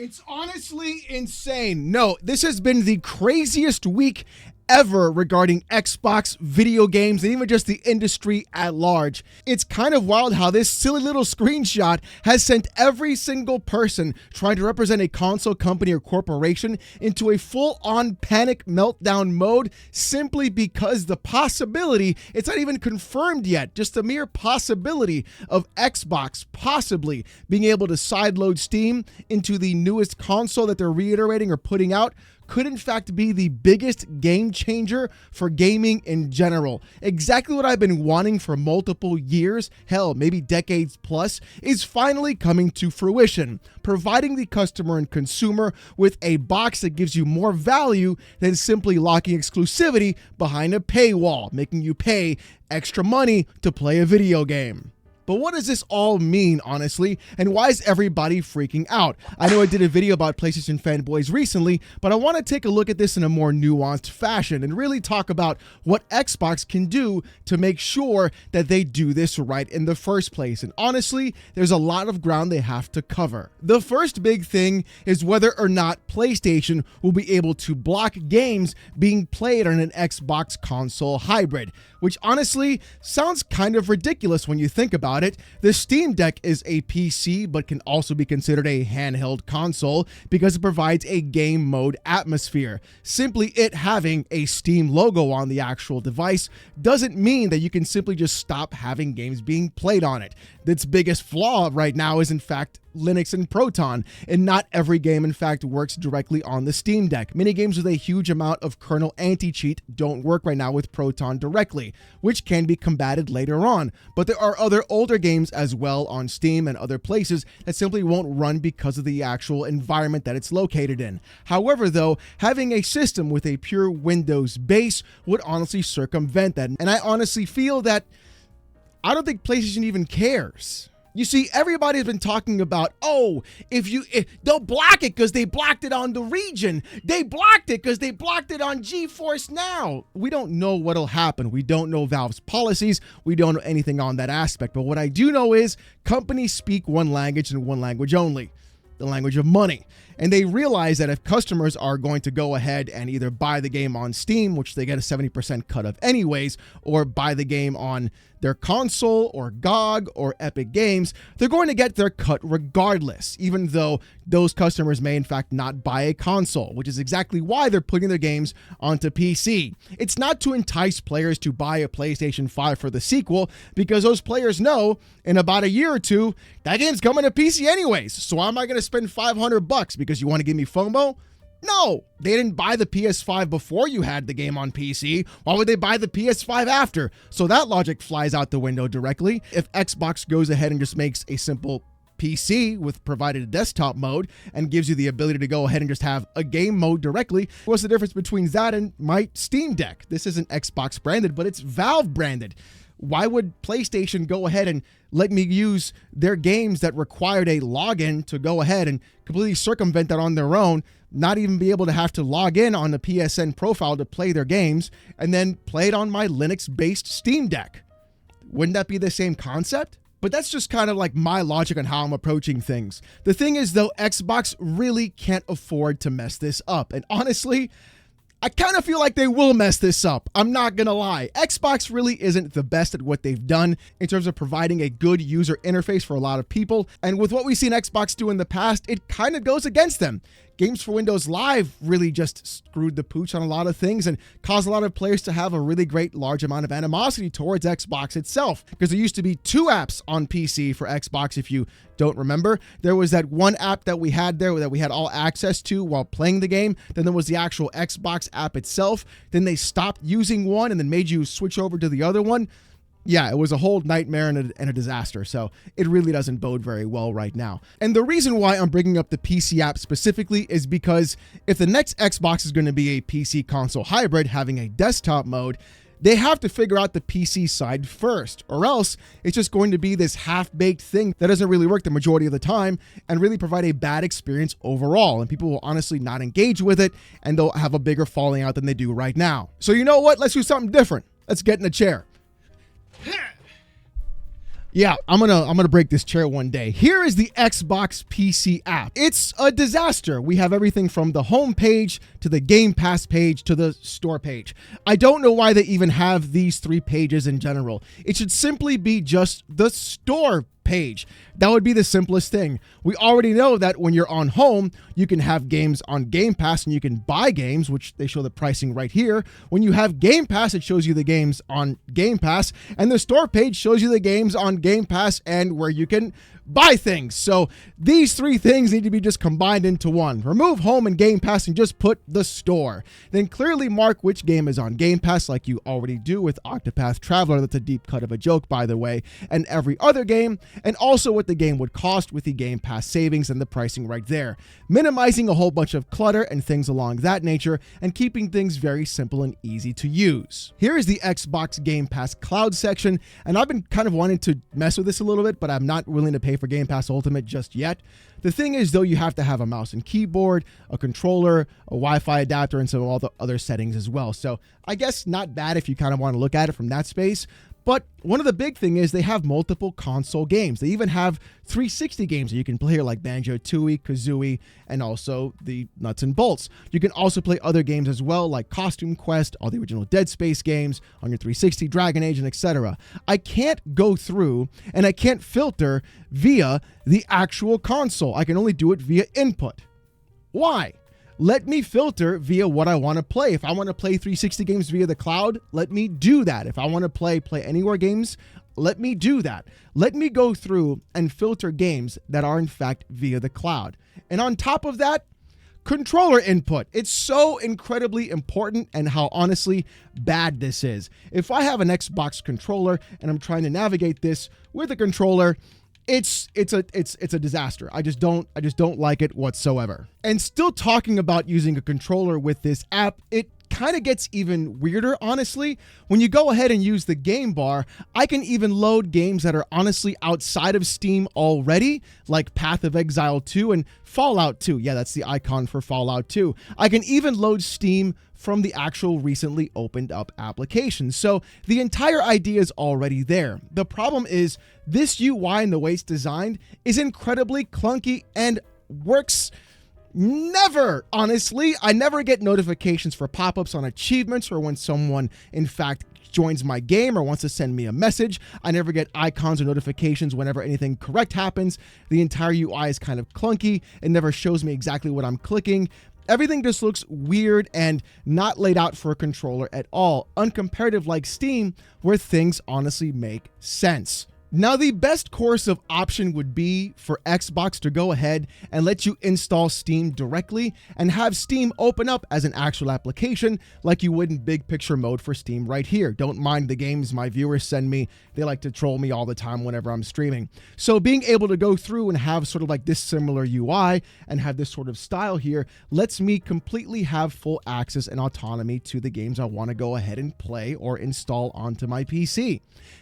It's honestly insane. No, this has been the craziest week ever regarding Xbox, video games, and even just the industry at large. It's kind of wild how this silly little screenshot has sent every single person trying to represent a console company or corporation into a full-on panic meltdown mode simply because the possibility, it's not even confirmed yet, just the mere possibility of Xbox possibly being able to sideload Steam into the newest console that they're reiterating or putting out could in fact be the biggest game changer for gaming in general. Exactly what I've been wanting for multiple years, hell, maybe decades plus, is finally coming to fruition, providing the customer and consumer with a box that gives you more value than simply locking exclusivity behind a paywall, making you pay extra money to play a video game. But what does this all mean, honestly, and why is everybody freaking out? I know I did a video about PlayStation fanboys recently, but I want to take a look at this in a more nuanced fashion and really talk about what Xbox can do to make sure that they do this right in the first place. And honestly, there's a lot of ground they have to cover. The first big thing is whether or not PlayStation will be able to block games being played on an Xbox console hybrid, which honestly sounds kind of ridiculous when you think about it. The Steam Deck is a PC, but can also be considered a handheld console because it provides a game mode atmosphere. Simply it having a Steam logo on the actual device doesn't mean that you can simply just stop having games being played on it. Its biggest flaw right now is in fact Linux and Proton, and not every game in fact works directly on the Steam Deck. Many games with a huge amount of kernel anti-cheat don't work right now with Proton directly, which can be combated later on. But there are other older games as well on Steam and other places that simply won't run because of the actual environment that it's located in. However, though, having a system with a pure Windows base would honestly circumvent that. And I honestly feel that I don't think PlayStation even cares. You see, everybody has been talking about, oh, if they'll block it because they blocked it on the region. They blocked it because they blocked it on GeForce Now. We don't know what'll happen. We don't know Valve's policies. We don't know anything on that aspect. But what I do know is companies speak one language and one language only, the language of money. And they realize that if customers are going to go ahead and either buy the game on Steam, which they get a 70% cut of anyways, or buy the game on their console or GOG or Epic Games, they're going to get their cut regardless, even though those customers may in fact not buy a console, which is exactly why they're putting their games onto PC. It's not to entice players to buy a PlayStation 5 for the sequel, because those players know in about a year or two, that game's coming to PC anyways. So why am I going to spend $500 because you want to give me FOMO? No, they didn't buy the PS5 before you had the game on PC. Why would they buy the PS5 after? So that logic flies out the window directly. If Xbox goes ahead and just makes a simple PC with provided a desktop mode and gives you the ability to go ahead and just have a game mode directly, what's the difference between that and my Steam Deck? This isn't Xbox branded, but it's Valve branded. Why would PlayStation go ahead and let me use their games that required a login to go ahead and completely circumvent that on their own, not even be able to have to log in on the PSN profile to play their games, and then play it on my Linux-based Steam Deck? Wouldn't that be the same concept? But that's just kind of like my logic on how I'm approaching things. The thing is, though, Xbox really can't afford to mess this up. And honestly, I kind of feel like they will mess this up. I'm not going to lie. Xbox really isn't the best at what they've done in terms of providing a good user interface for a lot of people. And with what we've seen Xbox do in the past, it kind of goes against them. Games for Windows Live really just screwed the pooch on a lot of things and caused a lot of players to have a really great large amount of animosity towards Xbox itself. Because there used to be 2 apps on PC for Xbox, if you don't remember. There was that one app that we had there that we had all access to while playing the game. Then there was the actual Xbox app itself. Then they stopped using one and then made you switch over to the other one. Yeah, it was a whole nightmare and a disaster, so it really doesn't bode very well right now. And the reason why I'm bringing up the PC app specifically is because if the next Xbox is going to be a PC console hybrid having a desktop mode, they have to figure out the PC side first, or else it's just going to be this half-baked thing that doesn't really work the majority of the time and really provide a bad experience overall. And people will honestly not engage with it, and they'll have a bigger falling out than they do right now. So you know what? Let's do something different. Let's get in a chair. Yeah, I'm gonna break this chair one day. Here is the Xbox PC app. It's a disaster. We have everything from the home page to the Game Pass page to the store page. I don't know why they even have these 3 pages in general. It should simply be just the store page. That would be the simplest thing. We already know that when you're on home, you can have games on Game Pass and you can buy games, which they show the pricing right here. When you have Game Pass, it shows you the games on Game Pass, and the store page shows you the games on Game Pass and where you can buy things. So these 3 things need to be just combined into one. Remove home and Game Pass and just put the store. Then clearly mark which game is on Game Pass, like you already do with Octopath Traveler. That's a deep cut of a joke, by the way, and every other game, and also what the game would cost with the Game Pass savings and the pricing right there. Minimizing a whole bunch of clutter and things along that nature, and keeping things very simple and easy to use. Here is the Xbox Game Pass Cloud section, and I've been kind of wanting to mess with this a little bit, but I'm not willing to pay for Game Pass Ultimate just yet. The thing is, though, you have to have a mouse and keyboard, a controller, a Wi-Fi adapter, and some all the other settings as well. So I guess not bad if you kind of want to look at it from that space. But one of the big thing is they have multiple console games. They even have 360 games that you can play here, like Banjo-Tooie, Kazooie, and also the nuts and bolts. You can also play other games as well, like Costume Quest, all the original Dead Space games on your 360, Dragon Age, and etc. I can't go through and I can't filter via the actual console. I can only do it via input. Why? Let me filter via what I want to play. If I want to play 360 games via the cloud, let me do that. If I want to play Anywhere games, let me do that. Let me go through and filter games that are in fact via the cloud. And on top of that, controller input. It's so incredibly important, and how honestly bad this is. If I have an Xbox controller and I'm trying to navigate this with a controller, it's a disaster. I just don't like it whatsoever. And still talking about using a controller with this app, it kind of gets even weirder, honestly. When you go ahead and use the game bar, I can even load games that are honestly outside of Steam already, like Path of Exile 2 and Fallout 2. Yeah, that's the icon for Fallout 2. I can even load Steam from the actual recently opened up application. So the entire idea is already there. The problem is this UI and the way it's designed is incredibly clunky and works never, honestly. I never get notifications for pop-ups on achievements or when someone, in fact, joins my game or wants to send me a message. I never get icons or notifications whenever anything correct happens. The entire UI is kind of clunky. It never shows me exactly what I'm clicking. Everything just looks weird and not laid out for a controller at all, uncomparative like Steam, where things honestly make sense. Now, the best course of option would be for Xbox to go ahead and let you install Steam directly and have Steam open up as an actual application like you would in big picture mode for Steam right here. Don't mind the games my viewers send me. They like to troll me all the time whenever I'm streaming. So being able to go through and have sort of like this similar UI and have this sort of style here lets me completely have full access and autonomy to the games I want to go ahead and play or install onto my PC.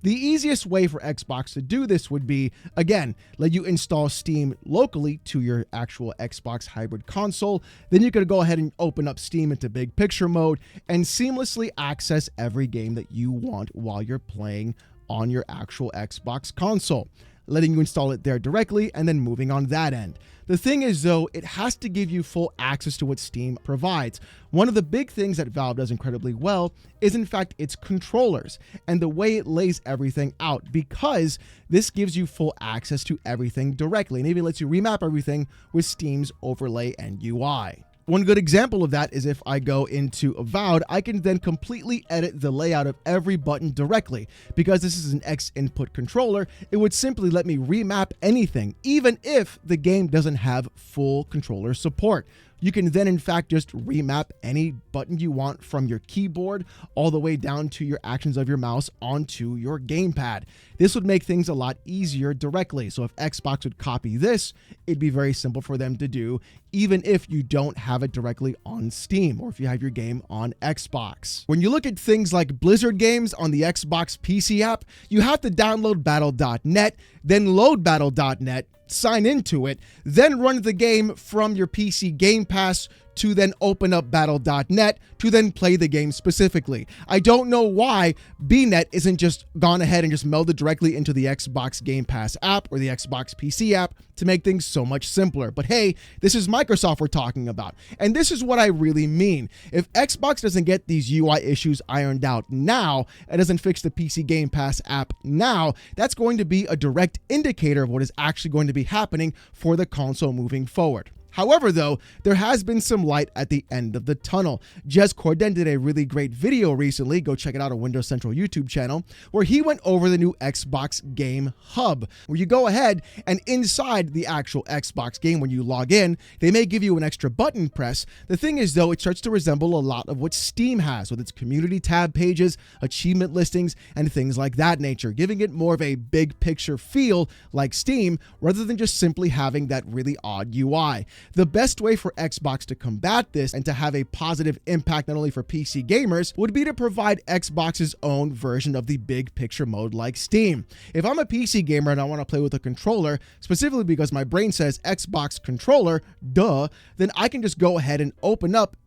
The easiest way for Xbox to do this would be, again, let you install Steam locally to your actual Xbox hybrid console. Then you could go ahead and open up Steam into big picture mode and seamlessly access every game that you want while you're playing on your actual Xbox console, letting you install it there directly and then moving on that end. The thing is, though, it has to give you full access to what Steam provides. One of the big things that Valve does incredibly well is, in fact, its controllers and the way it lays everything out, because this gives you full access to everything directly and even lets you remap everything with Steam's overlay and UI. One good example of that is if I go into Avowed, I can then completely edit the layout of every button directly. Because this is an X input controller, it would simply let me remap anything, even if the game doesn't have full controller support. You can then, in fact, just remap any button you want from your keyboard all the way down to your actions of your mouse onto your gamepad. This would make things a lot easier directly. So if Xbox would copy this, it'd be very simple for them to do, even if you don't have it directly on Steam or if you have your game on Xbox. When you look at things like Blizzard games on the Xbox PC app, you have to download Battle.net, then load Battle.net, sign into it, then run the game from your PC Game Pass to then open up battle.net to then play the game specifically. I don't know why BNet isn't just gone ahead and just melded directly into the Xbox Game Pass app or the Xbox PC app to make things so much simpler. But hey, this is Microsoft we're talking about. And this is what I really mean. If Xbox doesn't get these UI issues ironed out now, it doesn't fix the PC Game Pass app now, that's going to be a direct indicator of what is actually going to be happening for the console moving forward. However, though, there has been some light at the end of the tunnel. Jez Corden did a really great video recently, go check it out on Windows Central YouTube channel, where he went over the new Xbox Game Hub, where you go ahead and inside the actual Xbox game, when you log in, they may give you an extra button press. The thing is, though, it starts to resemble a lot of what Steam has with its community tab pages, achievement listings, and things like that nature, giving it more of a big picture feel like Steam, rather than just simply having that really odd UI. The best way for Xbox to combat this and to have a positive impact not only for PC gamers would be to provide Xbox's own version of the big picture mode like Steam. If I'm a PC gamer and I want to play with a controller, specifically because my brain says Xbox controller, duh, then I can just go ahead and open up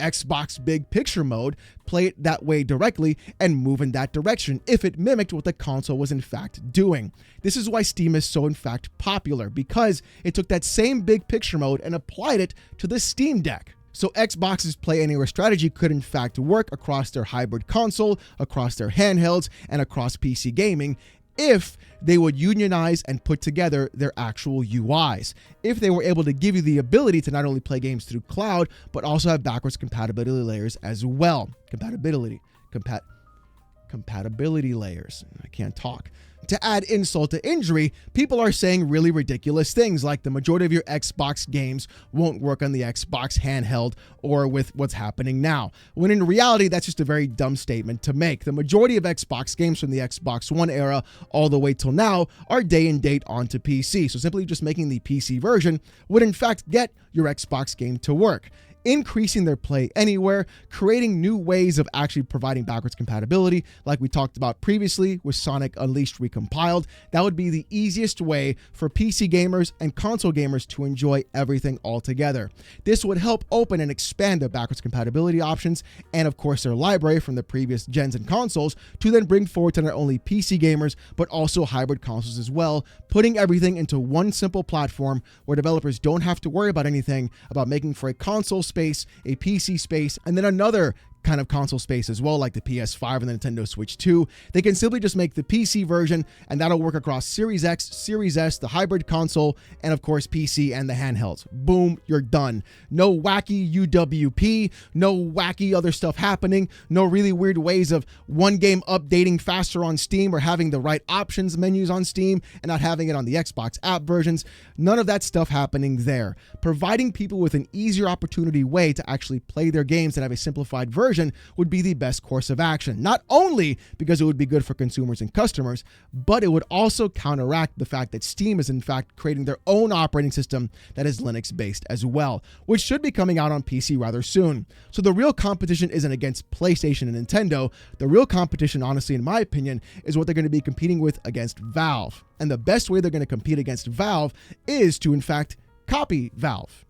Xbox big picture mode, play it that way directly, and move in that direction if it mimicked what the console was in fact doing. This is why Steam is so in fact popular, because it took that same big picture mode and applied it to the Steam Deck. So Xbox's Play Anywhere strategy could in fact work across their hybrid console, across their handhelds, and across PC gaming, if they would unionize and put together their actual UIs. If they were able to give you the ability to not only play games through cloud, but also have backwards compatibility layers as well. Compatibility layers. I can't talk. To add insult to injury, people are saying really ridiculous things like the majority of your Xbox games won't work on the Xbox handheld or with what's happening now, when in reality, that's just a very dumb statement to make. The majority of Xbox games from the Xbox One era all the way till now are day and date onto PC. So simply just making the PC version would in fact get your Xbox game to work. Increasing their Play Anywhere, creating new ways of actually providing backwards compatibility, like we talked about previously with Sonic Unleashed Recompiled. That would be the easiest way for PC gamers and console gamers to enjoy everything all together. This would help open and expand their backwards compatibility options and, of course, their library from the previous gens and consoles to then bring forward to not only PC gamers, but also hybrid consoles as well, putting everything into one simple platform where developers don't have to worry about anything about making for a console space, a PC space, and then another kind of console space as well, like the PS5 and the Nintendo Switch 2. They can simply just make the PC version, and that'll work across Series X, Series S, the hybrid console, and of course PC and the handhelds. Boom, you're done. No wacky UWP, no wacky other stuff happening, no really weird ways of one game updating faster on Steam or having the right options menus on Steam and not having it on the Xbox app versions. None of that stuff happening there. Providing people with an easier opportunity way to actually play their games and have a simplified version would be the best course of action, not only because it would be good for consumers and customers, but it would also counteract the fact that Steam is in fact creating their own operating system that is Linux based as well, which should be coming out on PC rather soon. So the real competition isn't against PlayStation and Nintendo. The real competition, honestly, in my opinion, is what they're going to be competing with against Valve. And the best way they're going to compete against Valve is to in fact copy Valve.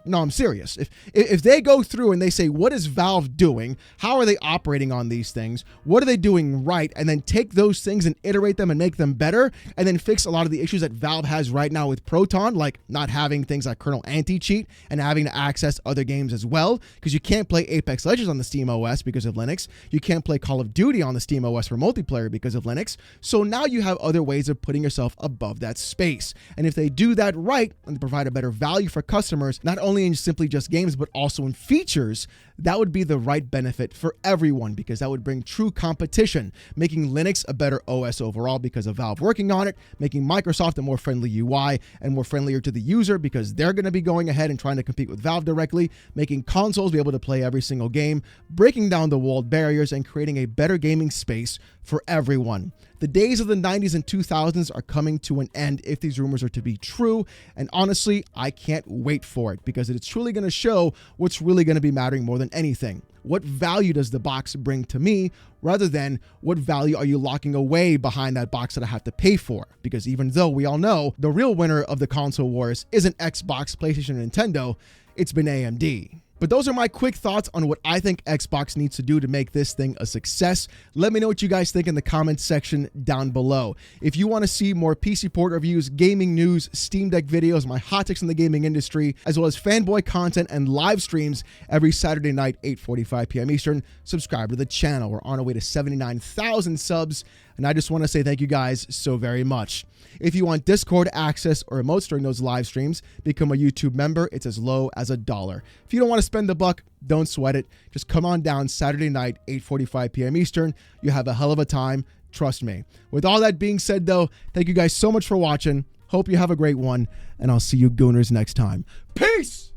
No, I'm serious. If they go through and they say, what is Valve doing? How are they operating on these things? What are they doing right? And then take those things and iterate them and make them better, and then fix a lot of the issues that Valve has right now with Proton, like not having things like kernel anti-cheat and having to access other games as well, because you can't play Apex Legends on the Steam OS because of Linux. You can't play Call of Duty on the Steam OS for multiplayer because of Linux. So now you have other ways of putting yourself above that space. And if they do that right and provide a better value for customers, not only in simply just games, but also in features, that would be the right benefit for everyone, because that would bring true competition, making Linux a better OS overall because of Valve working on it, making Microsoft a more friendly UI and more friendlier to the user because they're going to be going ahead and trying to compete with Valve directly, making consoles be able to play every single game, breaking down the walled barriers and creating a better gaming space for everyone. The days of the 90s and 2000s are coming to an end if these rumors are to be true, and honestly, I can't wait for it because it's truly going to show what's really going to be mattering more than anything. what value does the box bring to me, rather than what value are you locking away behind that box that I have to pay for. Because even though we all know the real winner of the console wars isn't Xbox, PlayStation, and Nintendo, it's been AMD. But those are my quick thoughts on what I think Xbox needs to do to make this thing a success. Let me know what you guys think in the comments section down below. If you want to see more PC port reviews, gaming news, Steam Deck videos, my hot takes in the gaming industry, as well as fanboy content and live streams every Saturday night, 8:45 p.m. Eastern, subscribe to the channel. We're on our way to 79,000 subs, and I just want to say thank you guys so very much. If you want Discord access or emotes during those live streams, become a YouTube member. It's as low as $1. If you don't want to spend the buck, don't sweat it. Just come on down Saturday night, 8:45 p.m. Eastern. You have a hell of a time. Trust me. With all that being said, though, thank you guys so much for watching. Hope you have a great one, and I'll see you gooners next time. Peace!